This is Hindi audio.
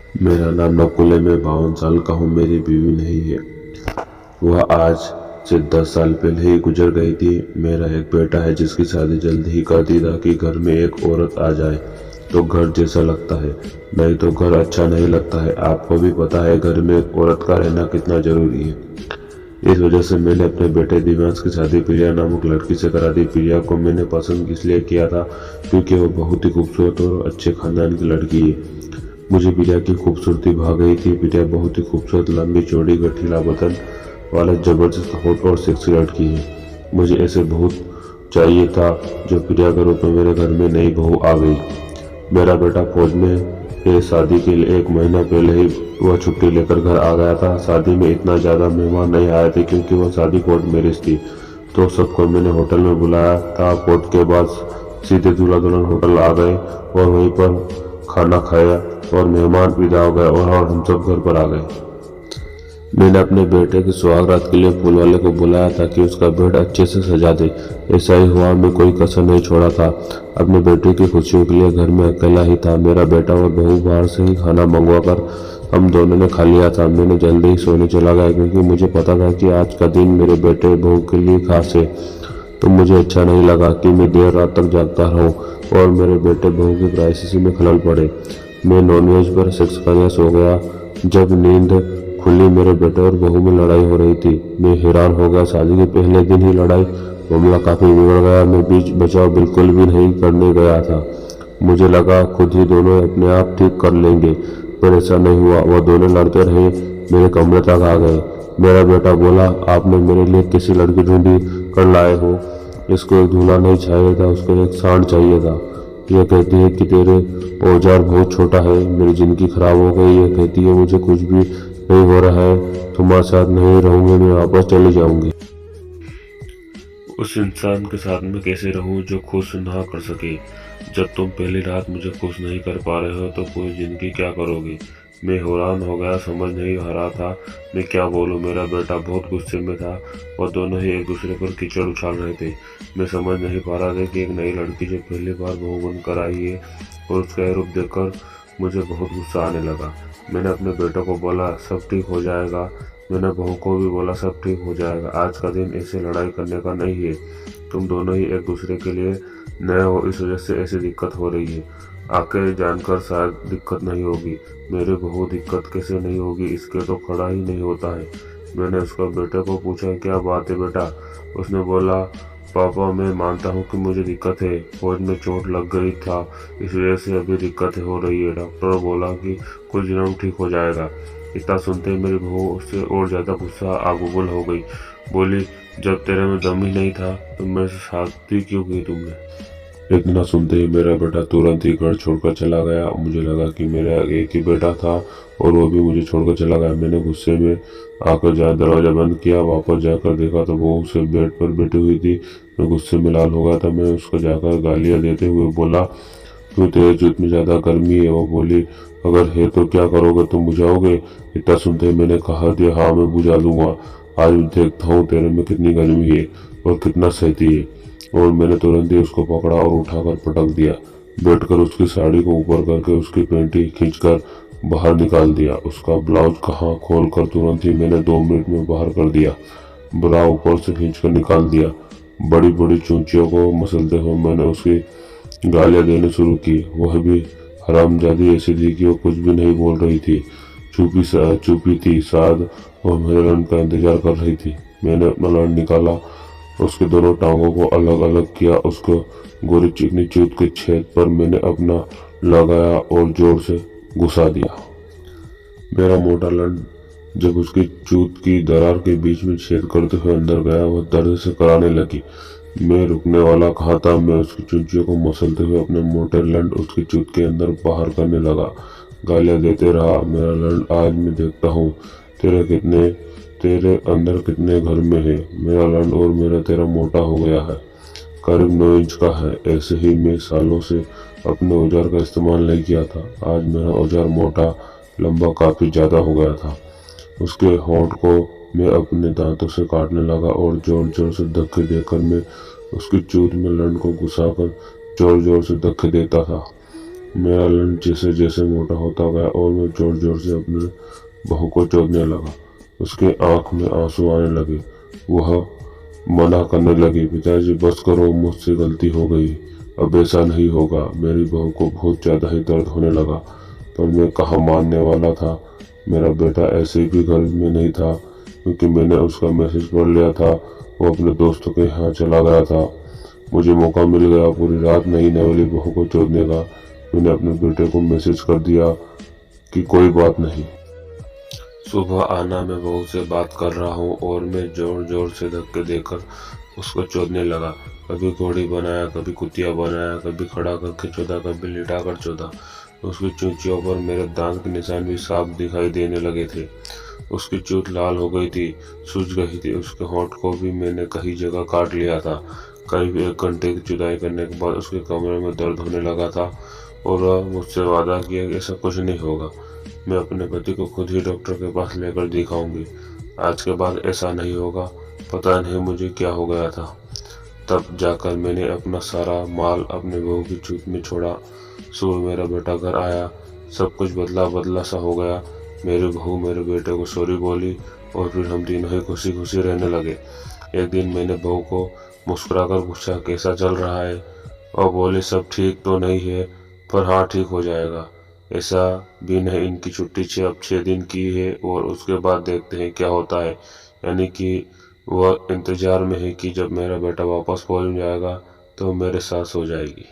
मेरा नाम नकुल है। मैं 52 साल का हूँ। मेरी बीवी नहीं है। वह आज से 10 साल पहले ही गुजर गई थी। मेरा एक बेटा है जिसकी शादी जल्द ही कर दी ताकि घर में एक औरत आ जाए तो घर जैसा लगता है, नहीं तो घर अच्छा नहीं लगता है। आपको भी पता है घर में एक औरत का रहना कितना जरूरी है। इस वजह से मैंने अपने बेटे दिव्यांश की शादी प्रिया नामक लड़की से करा दी। प्रिया को मैंने पसंद इसलिए किया था क्योंकि वो बहुत ही खूबसूरत और अच्छे खानदान की लड़की है। मुझे प्रिया की खूबसूरती भा गई थी। प्रिया बहुत ही खूबसूरत, लंबी चौड़ी, गठीला बदन वाला जबरदस्त हॉट और सेक्सी लड़की है। मुझे ऐसे बहुत चाहिए था जो प्रिया के रूप में मेरे घर में नई बहू आ गई। मेरा बेटा फौज में है। शादी के 1 महीना पहले ही वह छुट्टी लेकर घर आ गया था। शादी में इतना ज़्यादा मेहमान नहीं आए थे क्योंकि वह शादी कोर्ट मैरिज थी, तो सबको मैंने होटल में बुलाया था। कोर्ट के बाद सीधे दूल्हा दुल्हन होटल आ गए और वहीं पर खाना खाया और मेहमान विदा हो गए और हम सब घर पर आ गए। मैंने अपने बेटे की सुहागरात के लिए फूल वाले को बुलाया था कि उसका बेड अच्छे से सजा दे। ऐसा ही हुआ। मैं कोई कसर नहीं छोड़ा था। अपने बेटे की खुशियों के लिए घर में अकेला ही था। मेरा बेटा और बहू बाहर से ही खाना मंगवा कर हम दोनों ने खा लिया था। मैंने जल्दी ही सोने चला गया क्योंकि मुझे पता था कि आज का दिन मेरे बेटे बहू के लिए खास है। तो मुझे अच्छा नहीं लगा कि मैं देर रात तक जागता रहूं और मेरे बेटे बहू की प्राइवेसी में खलल पड़े। मैं नॉनवेज पर सेक्स करने सो गया। जब नींद खुली मेरे बेटे और बहू में लड़ाई हो रही थी। मैं हैरान हो गया। शादी के पहले दिन ही लड़ाई। मामला काफी बिगड़ गया। मैं बीच बचाव बिल्कुल भी नहीं करने गया था। मुझे लगा खुद ही दोनों अपने आप ठीक कर लेंगे, पर ऐसा नहीं हुआ। वह दोनों लड़ते रहे, मेरे कमरे तक आ गए। मेरा बेटा बोला, आपने मेरे लिए किसी लड़की ढूंढी कर लाए हो? इसको एक दूल्हा नहीं चाहिए था, उसको एक सांड चाहिए था। यह कहती है कि तेरे औजार बहुत छोटा है। मेरी जिंदगी खराब हो गई। यह कहती है मुझे कुछ भी नहीं हो रहा है, तुम्हारे साथ नहीं रहूंगी, मैं वापस चली जाऊंगी। उस इंसान के साथ में कैसे रहूं जो खुश ना कर सके? जब तुम पहली रात मुझे खुश नहीं कर पा रहे हो तो पूरी जिंदगी क्या करोगे? मैं हैरान हो गया, समझ नहीं आ रहा था मैं क्या बोलूं। मेरा बेटा बहुत गुस्से में था और दोनों ही एक दूसरे पर कीचड़ उछाल रहे थे। मैं समझ नहीं पा रहा था कि एक नई लड़की जो पहली बार बहू बनकर आई है और उसका यह रूप देखकर मुझे बहुत गुस्सा आने लगा। मैंने अपने बेटे को बोला, सब ठीक हो जाएगा। मैंने बहू को भी बोला, सब ठीक हो जाएगा। आज का दिन ऐसे लड़ाई करने का नहीं है। तुम दोनों ही एक दूसरे के लिए नए हो, इस वजह से ऐसी दिक्कत हो रही है। आके जानकर शायद दिक्कत नहीं होगी। मेरे बहू दिक्कत कैसे नहीं होगी, इसके तो खड़ा ही नहीं होता है। मैंने उसका बेटे को पूछा, क्या बात है बेटा? उसने बोला, पापा मैं मानता हूँ कि मुझे दिक्कत है, फौज में चोट लग गई था, इस वजह से अभी दिक्कत हो रही है। डॉक्टर बोला कि कुछ दिनों में ठीक हो जाएगा। इतना सुनते ही मेरी बहू उससे और ज्यादा गुस्सा आग उगल हो गई। बोली, जब तेरे में दम ही नहीं था तो मेरे से शादी क्यों की तुमने? इतना सुनते ही मेरा बेटा तुरंत ही घर छोड़कर चला गया। मुझे लगा कि मेरा एक ही बेटा था और वो भी मुझे छोड़कर चला गया। मैंने गुस्से में आकर जहाँ दरवाजा बंद किया, वापस जाकर देखा तो वो उसे बेड पर बैठी हुई थी। मैं गुस्से में लाल हो गया था। मैं उसको जाकर गालियां देते हुए बोला, क्यों तेरे जूत में ज्यादा गर्मी है? वो बोली, अगर है तो क्या करोगे, तुम बुझाओगे? इतना सुनते ही मैंने कहा दिया, हाँ मैं बुझा दूंगा। आज देखता हूँ तेरे में कितनी गर्मी है और कितना सहती है। और मैंने तुरंत ही उसको पकड़ा और उठाकर पटक दिया। बैठकर उसकी साड़ी को ऊपर करके उसकी पैंटी खींचकर बाहर निकाल दिया। उसका ब्लाउज कहाँ खोलकर तुरंत ही मैंने 2 मिनट में बाहर कर दिया। ब्रा ऊपर से खींचकर निकाल दिया। बड़ी बड़ी चूंचियों को मसलते हुए मैंने उसकी गालियां देने शुरू की। वह भी हरामजादी ऐसी थी कि वो कुछ भी नहीं बोल रही थी। चुपी थी शायद वह मेरे लंड का इंतजार कर रही थी। मैंने अपना लंड निकाला, उसके दोनों टांगों को अलग अलग किया। उसको गोरी चिकनी चूत के छेद पर मैंने अपना लगाया और जोर से घुसा दिया। मेरा मोटा लंड जब उसकी चूत की दरार के बीच में छेद करते हुए अंदर गया, वह दर्द से कराने लगी। मैं रुकने वाला कहाँ था। मैं उसकी चूंचियों को मसलते हुए अपने मोटे लंड उसकी चूत के अंदर बाहर करने लगा। गालियां देते रहा, मेरा लंड आज मैं देखता हूँ तेरे अंदर कितने घर में है। मेरा लंड और मेरा तेरा मोटा हो गया है, करीब 9 इंच का है। ऐसे ही मैं सालों से अपने औजार का इस्तेमाल नहीं किया था। आज मेरा औजार मोटा, लंबा, काफी ज्यादा हो गया था। उसके होंठ को मैं अपने दांतों से काटने लगा और जोर जोर से धक्के देकर मैं उसकी चूत में लंड को घुसाकर जोर जोर से धक्के देता था। मेरा लंच जैसे जैसे मोटा होता गया और मैं जोर जोर से अपने बहू को चोदने लगा। उसके आंख में आंसू आने लगे। वह मना करने लगी, पिताजी बस करो, मुझसे गलती हो गई, अब ऐसा नहीं होगा। मेरी बहू को बहुत ज़्यादा ही दर्द होने लगा, पर मैं कहाँ मानने वाला था। मेरा बेटा ऐसे भी घर में नहीं था, क्योंकि मैंने उसका मैसेज पढ़ लिया था। वो अपने दोस्तों के यहाँ चला गया था। मुझे मौका मिल गया पूरी रात नई वाली बहू को चोदने का। मैंने अपने बेटे को मैसेज कर दिया कि कोई बात नहीं। सुबह आना मैं बहू से बात कर रहा हूँ और मैं जोर जोर से धक्के देकर उसको चोदने लगा। कभी घोड़ी बनाया, कभी कुतिया बनाया, कभी खड़ा करके चोदा, कभी लिटा कर चोदा। उसकी चूंचियों पर मेरे दांत के निशान भी साफ दिखाई देने लगे थे। उसकी चूत लाल हो गई थी, सूज गई थी। उसके होंठ को भी मैंने कई जगह काट लिया था। करीब 1 घंटे की जुदाई करने के बाद उसके कमरे में दर्द होने लगा था और वह मुझसे वादा किया कि ऐसा कुछ नहीं होगा। मैं अपने पति को खुद ही डॉक्टर के पास लेकर दिखाऊंगी। आज के बाद ऐसा नहीं होगा। पता नहीं मुझे क्या हो गया था। तब जाकर मैंने अपना सारा माल अपने बहू की चूत में छोड़ा। सुबह मेरा बेटा घर आया, सब कुछ बदला बदला सा हो गया। मेरी बहू मेरे बेटे को सॉरी बोली और फिर हम तीनों ही खुशी खुशी रहने लगे। एक दिन मैंने बहू को मुस्कुराकर पूछा, कैसा चल रहा है? और बोली, सब ठीक तो नहीं है, पर हाँ ठीक हो जाएगा। ऐसा भी नहीं, इनकी छुट्टी अब 6 दिन की है और उसके बाद देखते हैं क्या होता है। यानी कि वह इंतजार में है कि जब मेरा बेटा वापस पहुंच जाएगा तो मेरे साथ हो जाएगी।